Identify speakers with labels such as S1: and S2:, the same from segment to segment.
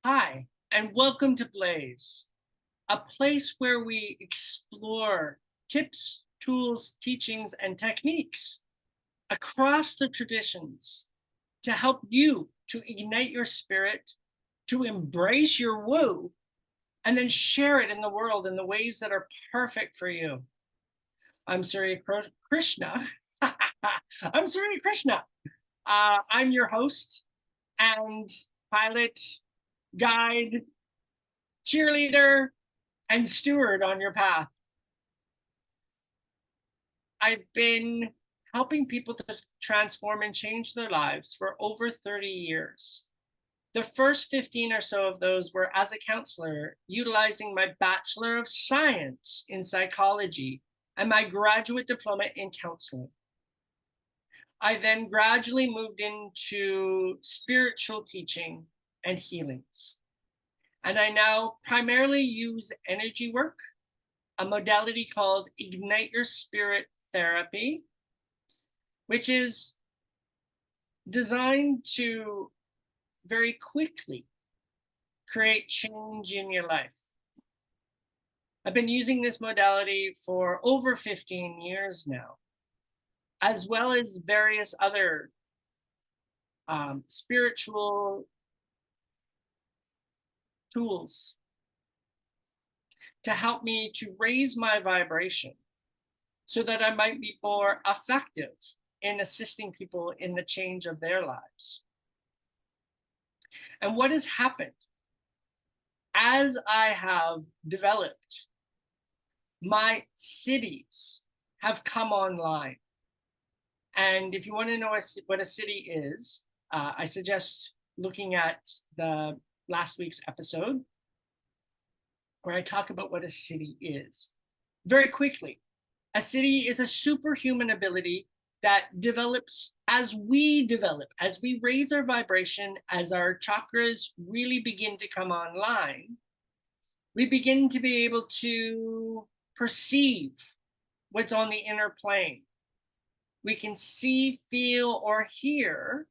S1: Hi, and welcome to Blaze, a place where we explore tips, tools, teachings, and techniques across the traditions to help you to ignite your spirit, to embrace your woo, and then share it in the world in the ways that are perfect for you. I'm Surya Krishna. I'm Surya Krishna. I'm your host and pilot, guide, cheerleader, and steward on your path. I've been helping people to transform and change their lives for over 30 years. The first 15 or so of those were as a counselor, utilizing my Bachelor of Science in Psychology and my graduate diploma in counseling. I then gradually moved into spiritual teaching and healings. And I now primarily use energy work, a modality called Ignite Your Spirit Therapy, which is designed to very quickly create change in your life. I've been using this modality for over 15 years now, as well as various other spiritual tools to help me to raise my vibration so that I might be more effective in assisting people in the change of their lives. And what has happened as I have developed, my cities have come online. And if you want to know what a city is, I suggest looking at the last week's episode where I talk about what a city is. Very quickly, a city is a superhuman ability that develops as we raise our vibration, as our chakras really begin to come online. We begin to be able to perceive what's on the inner plane. We can see, feel, or hear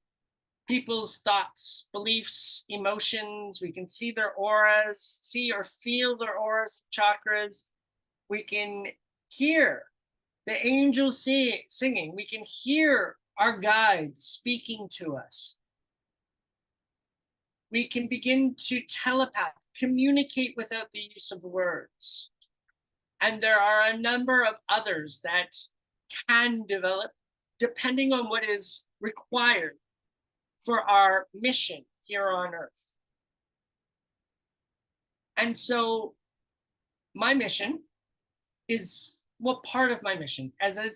S1: people's thoughts, beliefs, emotions. We can see their auras, see or feel their auras, chakras. We can hear the angels singing. We can hear our guides speaking to us. We can begin to telepath, communicate without the use of words. And there are a number of others that can develop depending on what is required for our mission here on Earth. And so my mission is, well, part of my mission as a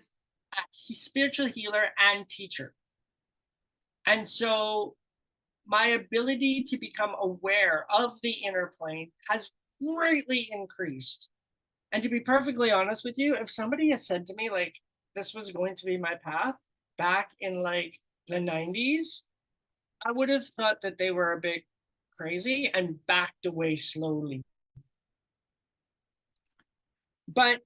S1: spiritual healer and teacher. And so my ability to become aware of the inner plane has greatly increased. And to be perfectly honest with you, if somebody has said to me like this was going to be my path back in like the 90s, I would have thought that they were a bit crazy and backed away slowly. But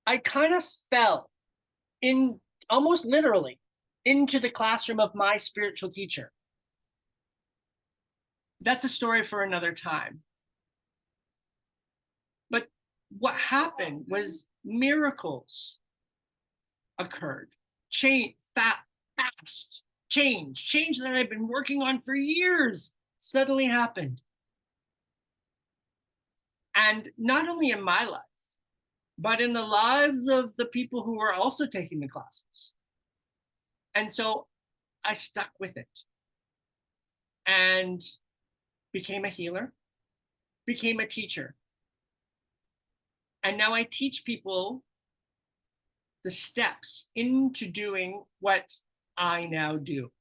S1: I kind of fell in, almost literally, into the classroom of my spiritual teacher. That's a story for another time. But what happened was miracles occurred. Fast change that I've been working on for years suddenly happened. And not only in my life, but in the lives of the people who were also taking the classes. And so I stuck with it and became a healer, became a teacher. And now I teach people the steps into doing what I now do.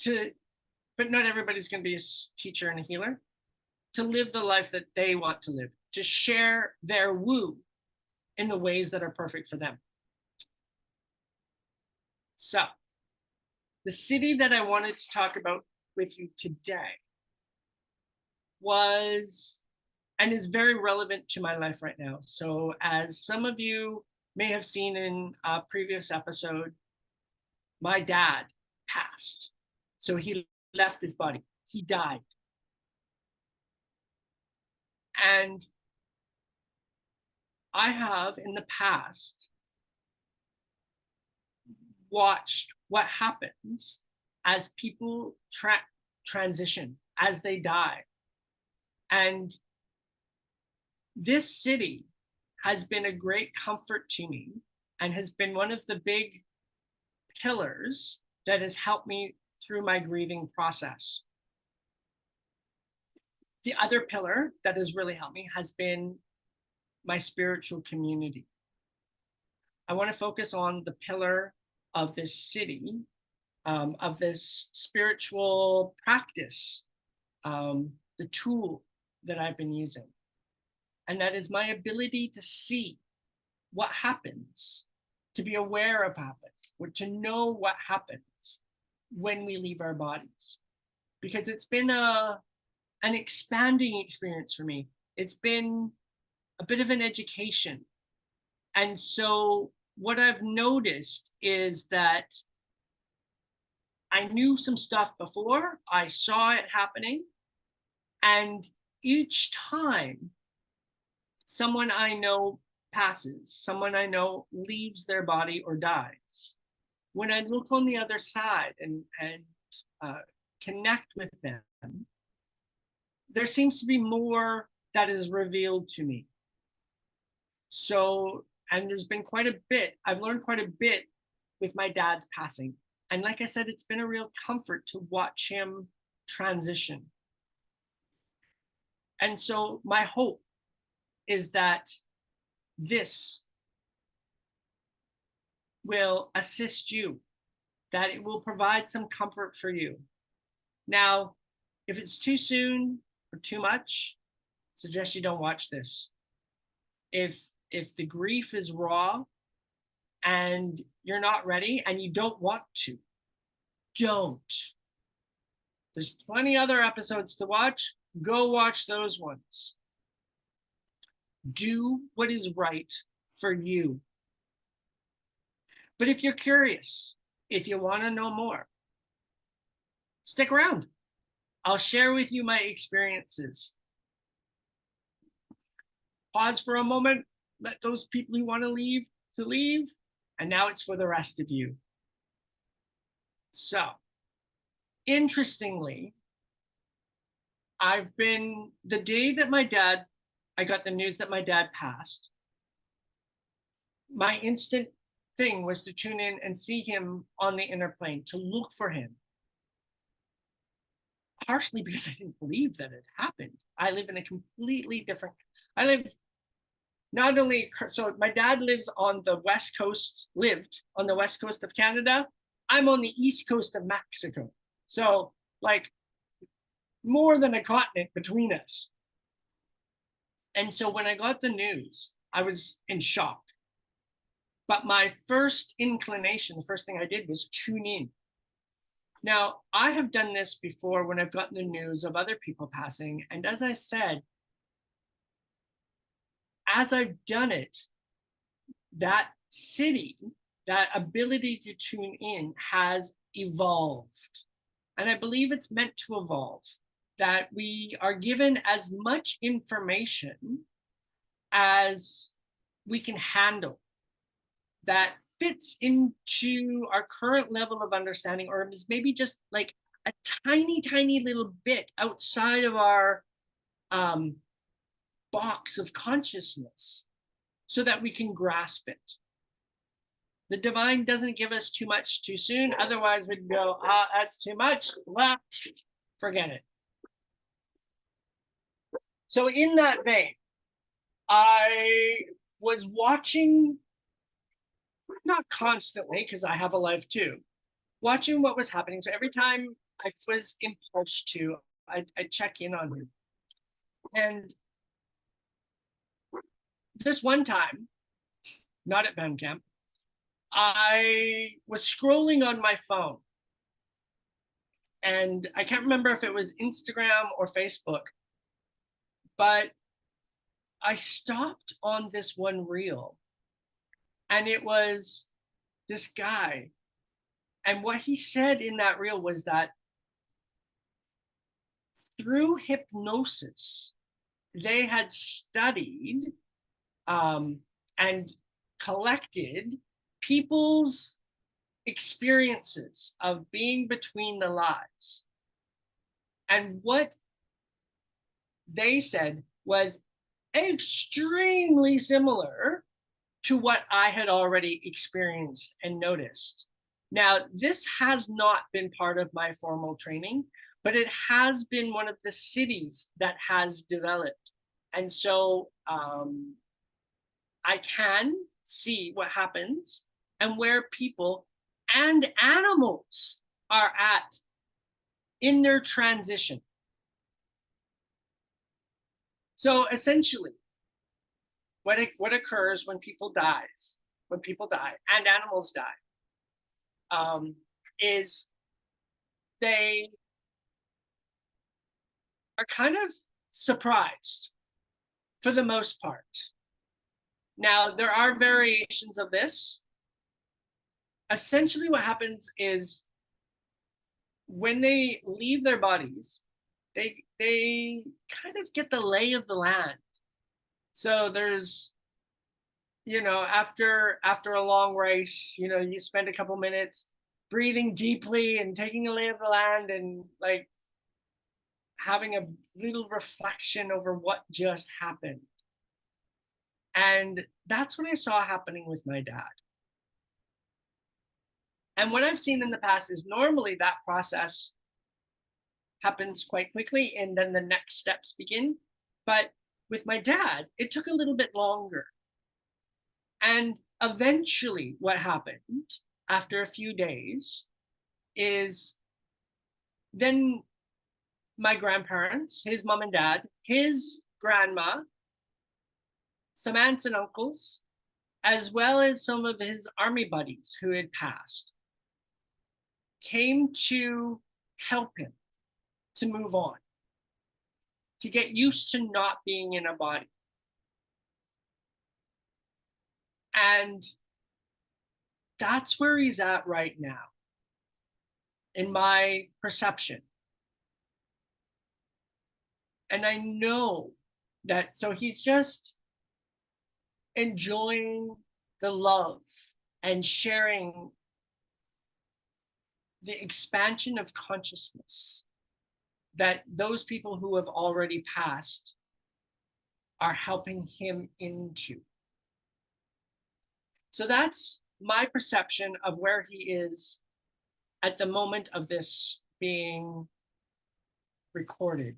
S1: But not everybody's going to be a teacher and a healer. To live the life that they want to live, to share their woo in the ways that are perfect for them. So, the city that I wanted to talk about with you today was and is very relevant to my life right now. So, as some of you may have seen in a previous episode, my dad passed So he left his body. He died. And I have in the past watched what happens as people transition, as they die. And this city has been a great comfort to me and has been one of the big pillars that has helped me through my grieving process. The other pillar that has really helped me has been my spiritual community. I want to focus on the pillar of this city, of this spiritual practice, the tool that I've been using. And that is my ability to see what happens, to be aware of happens, or to know what happens when we leave our bodies. Because it's been an expanding experience for me. It's been a bit of an education. And so what I've noticed is that I knew some stuff before, I saw it happening, and each time someone I know passes, someone I know leaves their body or dies, when I look on the other side and connect with them, there seems to be more that is revealed to me. So, and there's been quite a bit, I've learned quite a bit with my dad's passing. And like I said, it's been a real comfort to watch him transition. And so my hope is that this will assist you, that it will provide some comfort for you. Now, if it's too soon or too much, I suggest you don't watch this. If the grief is raw and you're not ready and you don't want to, don't. There's plenty other episodes to watch. Go watch those ones. Do what is right for you. But if you're curious, if you want to know more, stick around. I'll share with you my experiences. Pause for a moment, let those people who want to leave, and now it's for the rest of you. So, interestingly, the day that I got the news that my dad passed, my instant thing was to tune in and see him on the inner plane, to look for him. Partially because I didn't believe that it happened. I live in a completely different, so my dad lived on the west coast of Canada. I'm on the east coast of Mexico. So like more than a continent between us. And so when I got the news, I was in shock. But my first inclination, the first thing I did was tune in. Now, I have done this before when I've gotten the news of other people passing. And as I said, as I've done it, that city, that ability to tune in has evolved. And I believe it's meant to evolve, that we are given as much information as we can handle that fits into our current level of understanding, or is maybe just like a tiny, tiny little bit outside of our box of consciousness, so that we can grasp it. The divine doesn't give us too much too soon. Otherwise, we'd go, that's too much. Well, forget it. So in that vein, I was watching, not constantly, because I have a life too, watching what was happening. So every time I was impulsed to, I'd check in on him. And this one time, not at band camp, I was scrolling on my phone. And I can't remember if it was Instagram or Facebook, but I stopped on this one reel. And it was this guy. And what he said in that reel was that through hypnosis, they had studied and collected people's experiences of being between the lives. And what they said was extremely similar to what I had already experienced and noticed. Now, this has not been part of my formal training, but it has been one of the cities that has developed. And so I can see what happens and where people and animals are at in their transition. So essentially, what occurs when people die and animals die, is they are kind of surprised for the most part. Now, there are variations of this. Essentially, what happens is when they leave their bodies, they kind of get the lay of the land. So there's, after a long race, you spend a couple minutes breathing deeply and taking a lay of the land and like having a little reflection over what just happened. And that's what I saw happening with my dad. And what I've seen in the past is normally that process happens quite quickly and then the next steps begin. But with my dad, it took a little bit longer. And eventually what happened after a few days is then my grandparents, his mom and dad, his grandma, some aunts and uncles, as well as some of his army buddies who had passed, came to help him to move on, to get used to not being in a body. And that's where he's at right now, in my perception. And I know that, so he's just enjoying the love and sharing the expansion of consciousness that those people who have already passed are helping him into. So that's my perception of where he is at the moment of this being recorded.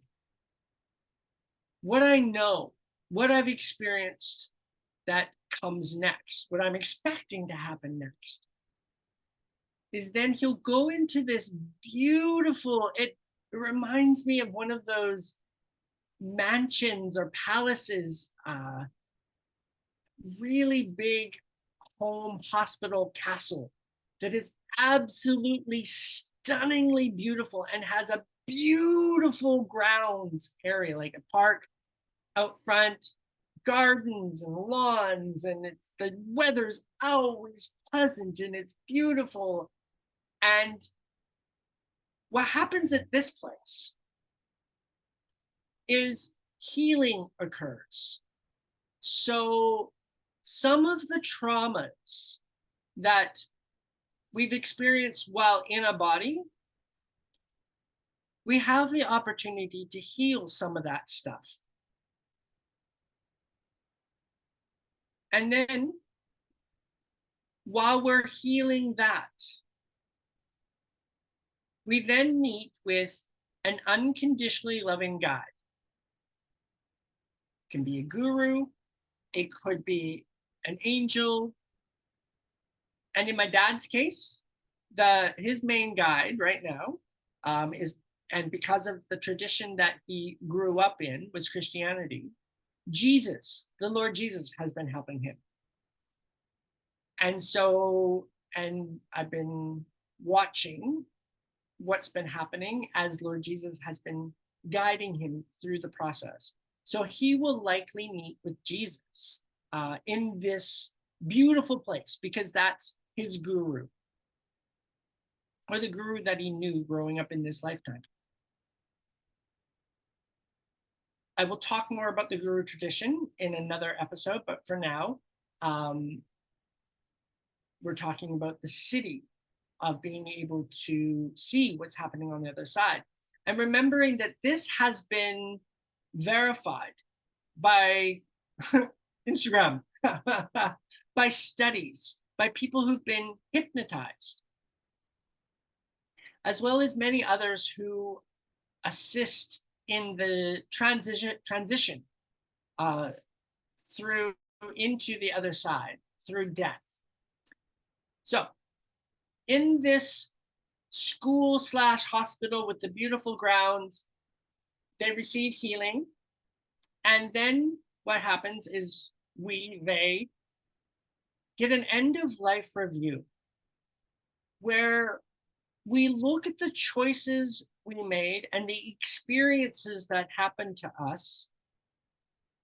S1: What I know, what I've experienced that comes next, what I'm expecting to happen next, is then he'll go into this beautiful, it reminds me of one of those mansions or palaces, really big home, hospital, castle that is absolutely stunningly beautiful and has a beautiful grounds area, like a park out front, gardens and lawns, and it's the weather's always pleasant and it's beautiful. And what happens at this place is healing occurs. So some of the traumas that we've experienced while in a body, we have the opportunity to heal some of that stuff. And then while we're healing that, we then meet with an unconditionally loving guide. It can be a guru, it could be an angel. And in my dad's case, his main guide right now is, and because of the tradition that he grew up in was Christianity, Jesus, the Lord Jesus, has been helping him. And so, and I've been watching what's been happening as Lord Jesus has been guiding him through the process. So he will likely meet with Jesus in this beautiful place because that's his guru, or the guru that he knew growing up in this lifetime. I will talk more about the Guru tradition in another episode, but for now, we're talking about the city of being able to see what's happening on the other side. And remembering that this has been verified by Instagram, by studies, by people who've been hypnotized, as well as many others who assist in the transition through into the other side, through death. So in this school/hospital with the beautiful grounds, they receive healing. And then what happens is they get an end of life review where we look at the choices we made and the experiences that happened to us.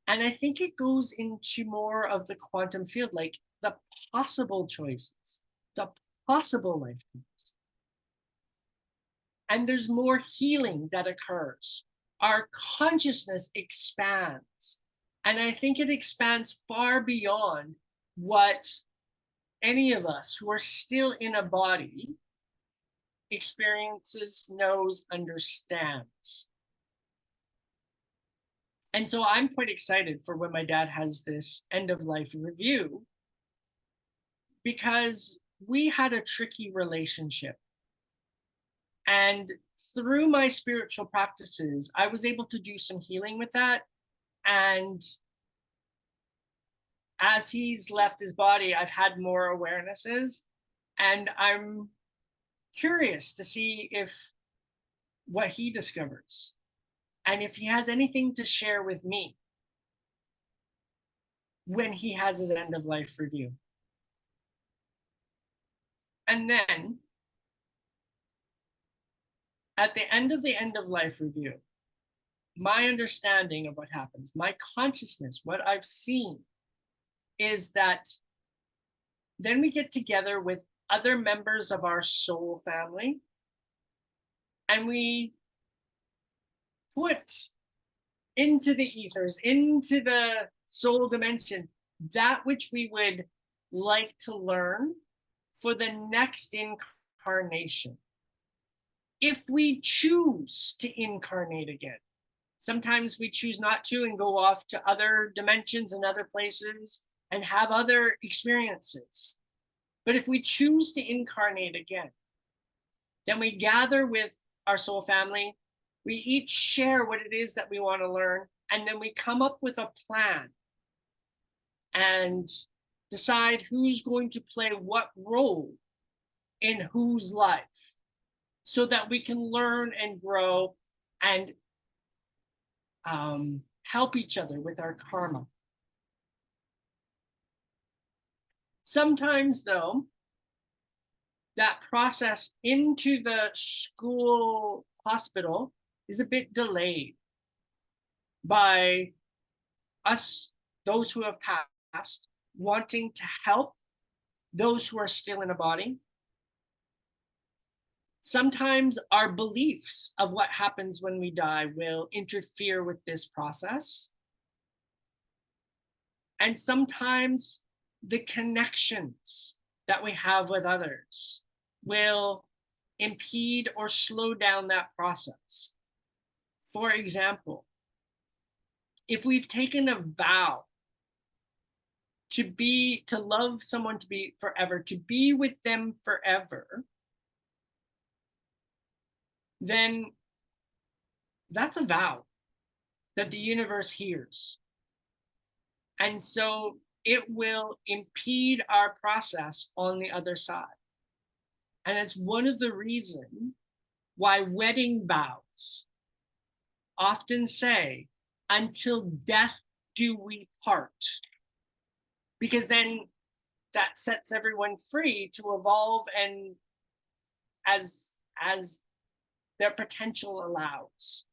S1: And I think it goes into more of the quantum field, like the possible choices, the possible lifetimes. And there's more healing that occurs. Our consciousness expands. And I think it expands far beyond what any of us who are still in a body experiences, knows, understands. And so I'm quite excited for when my dad has this end of life review, because we had a tricky relationship. And through my spiritual practices, I was able to do some healing with that. And as he's left his body, I've had more awarenesses, and I'm curious to see what he discovers and if he has anything to share with me when he has his end of life review. And then at the end of life review, my understanding of what happens, my consciousness, what I've seen, is that then we get together with other members of our soul family, and we put into the ethers, into the soul dimension, that which we would like to learn for the next incarnation, if we choose to incarnate again. Sometimes we choose not to and go off to other dimensions and other places and have other experiences. But if we choose to incarnate again, then we gather with our soul family. We each share what it is that we want to learn, and then we come up with a plan and decide who's going to play what role in whose life, so that we can learn and grow and help each other with our karma. Sometimes, though, that process into the school hospital is a bit delayed by us, those who have passed, wanting to help those who are still in a body. Sometimes our beliefs of what happens when we die will interfere with this process. And sometimes the connections that we have with others will impede or slow down that process. For example, if we've taken a vow to love someone, to be forever, to be with them forever, then that's a vow that the universe hears. And so it will impede our process on the other side. And it's one of the reasons why wedding vows often say, until death do we part. Because then that sets everyone free to evolve and as their potential allows.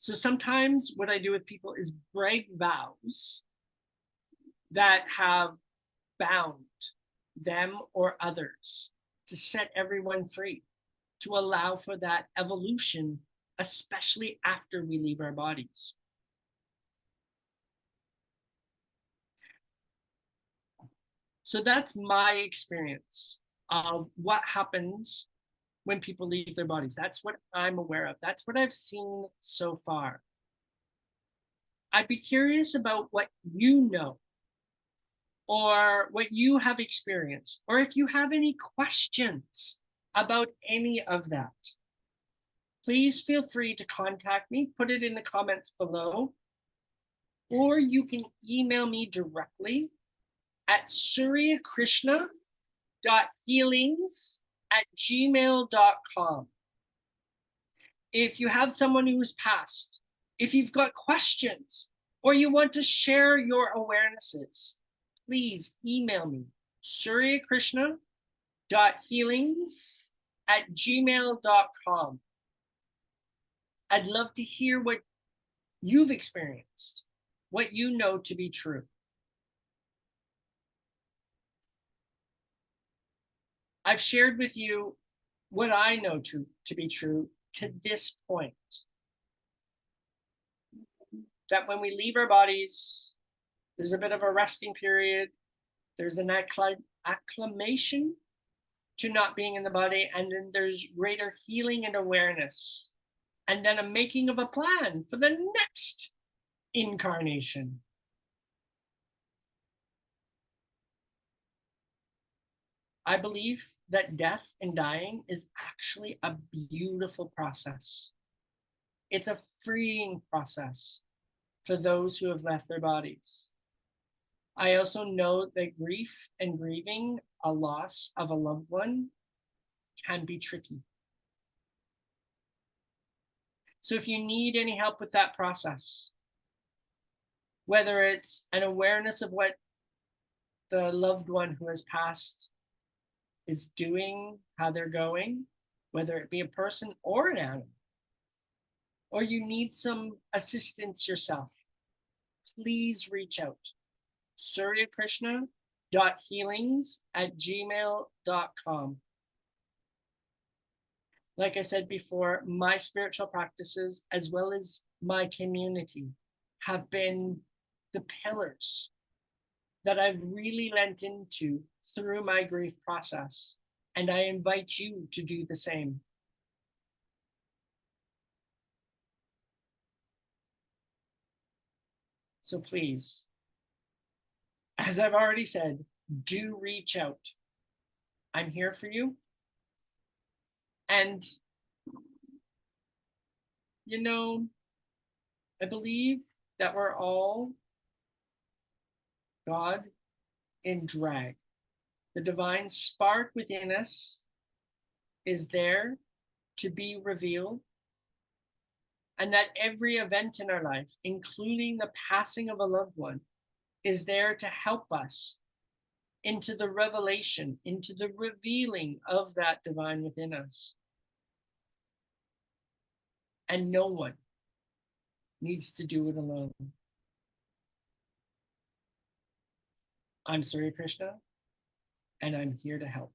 S1: So sometimes what I do with people is break vows that have bound them or others, to set everyone free, to allow for that evolution especially after we leave our bodies. So that's my experience of what happens when people leave their bodies. That's what I'm aware of. That's what I've seen so far. I'd be curious about what you know, or what you have experienced, or if you have any questions about any of that. Please feel free to contact me, put it in the comments below, or you can email me directly at suryakrishna.healings@gmail.com. If you have someone who's passed, if you've got questions, or you want to share your awarenesses, please email me, suryakrishna.healings@gmail.com. I'd love to hear what you've experienced, what you know to be true. I've shared with you what I know to be true to this point. That when we leave our bodies, there's a bit of a resting period, there's an acclimation to not being in the body, and then there's greater healing and awareness, and then a making of a plan for the next incarnation. I believe that death and dying is actually a beautiful process. It's a freeing process for those who have left their bodies. I also know that grief and grieving a loss of a loved one can be tricky. So if you need any help with that process, whether it's an awareness of what the loved one who has passed is doing, how they're going, whether it be a person or an animal, or you need some assistance yourself, please reach out. suryakrishna.healings@gmail.com. Like I said before, my spiritual practices, as well as my community, have been the pillars that I've really lent into through my grief process. And I invite you to do the same. So please, as I've already said, do reach out. I'm here for you. And, you know, I believe that we're all God in drag. The divine spark within us is there to be revealed, and that every event in our life, including the passing of a loved one, is there to help us into the revelation, into the revealing of that divine within us. And no one needs to do it alone. I'm Surya Krishna, and I'm here to help.